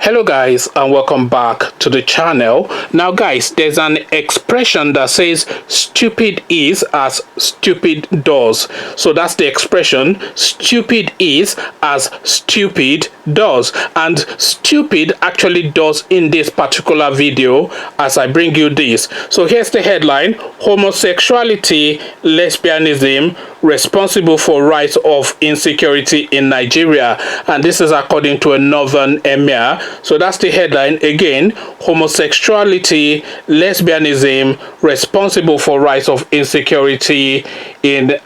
Hello guys, and welcome back to the channel. Now guys, there's an expression that says stupid is as stupid does. So that's the expression, stupid is as stupid does, and stupid actually does in this particular video as I bring you this. So here's the headline: homosexuality, lesbianism responsible for rise of insecurity in Nigeria. And this is according to a northern emir. So that's the headline again: homosexuality, lesbianism responsible for rise of insecurity in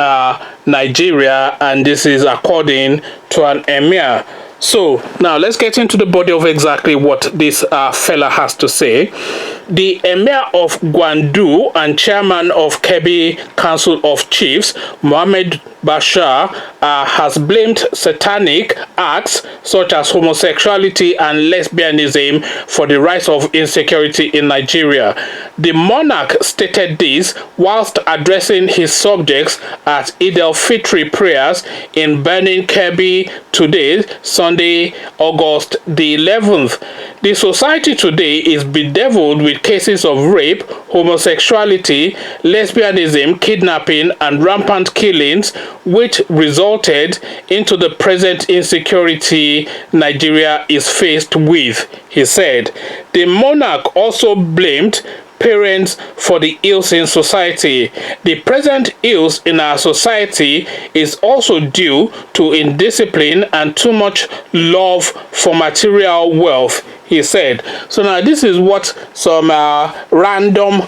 Nigeria. And this is according to an emir. So now let's get into the body of exactly what this fella has to say. The Emir of Gwandu and chairman of Kebbi Council of Chiefs, Mohammed Bashar, has blamed satanic acts such as homosexuality and lesbianism for the rise of insecurity in Nigeria. The monarch stated this whilst addressing his subjects at Eid al-Fitr prayers in Benin, Kebbi today, Sunday, August the 11th. The society today is bedeviled with cases of rape, homosexuality, lesbianism, kidnapping, and rampant killings, which resulted into the present insecurity Nigeria is faced with, he said. The monarch also blamed parents for the ills in society. The present ills in our society is also due to indiscipline and too much love for material wealth, he said. So now this is what some rando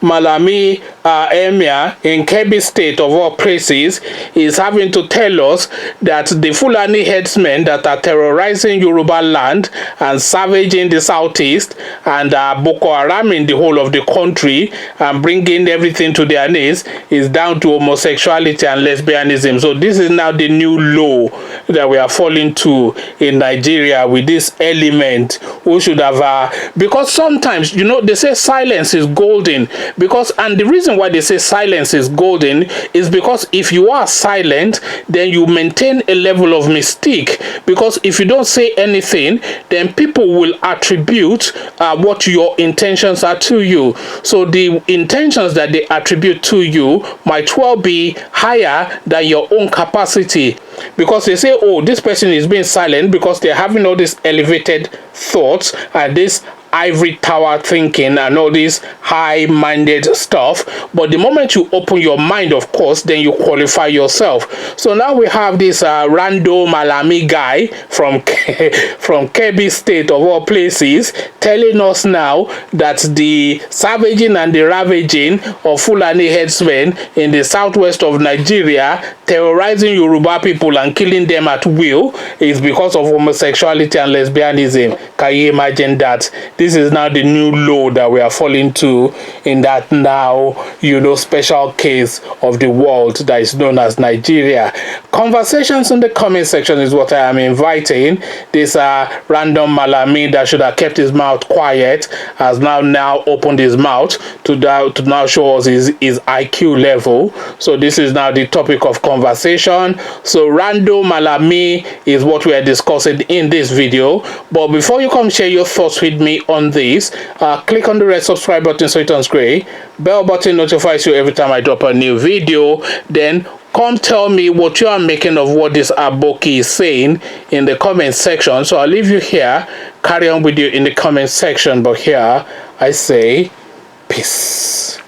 Malami emir in Kebbi state of all places is having to tell us, that the Fulani headsmen that are terrorizing Yoruba land and savaging the southeast and Boko Haram in the whole of the country and bringing everything to their knees is down to homosexuality and lesbianism. So this is now the new law that we are falling to in Nigeria with this element. We should have because sometimes, you know, they say silence is golden, because, and the reason why they say silence is golden is because if you are silent, then you maintain a level of mystique, because if you don't say anything, then people will attribute what your intentions are to you. So the intentions that they attribute to you might well be higher than your own capacity, because they say, oh, this person is being silent because they're having all these elevated thoughts and this ivory tower thinking and all this high-minded stuff. But the moment you open your mind, of course, then you qualify yourself. So now we have this rando Malami guy from Kebbi state of all places telling us now that the savaging and the ravaging of Fulani headsmen in the southwest of Nigeria, terrorizing Yoruba people and killing them at will, is because of homosexuality and lesbianism. Can you imagine that? This is now the new law that we are falling to in that now, you know, special case of the world that is known as Nigeria. Conversations in the comment section is what I am inviting. This random Malami that should have kept his mouth quiet has now opened his mouth to now show us his IQ level. So this is now the topic of conversation. So random Malami is what we are discussing in this video. But before you come share your thoughts with me on this, click on the red subscribe button so it turns gray. Bell button notifies you every time I drop a new video. Then come tell me what you are making of what this Aboki is saying in the comment section. So I'll leave you here, carry on with you in the comment section, but here I say peace.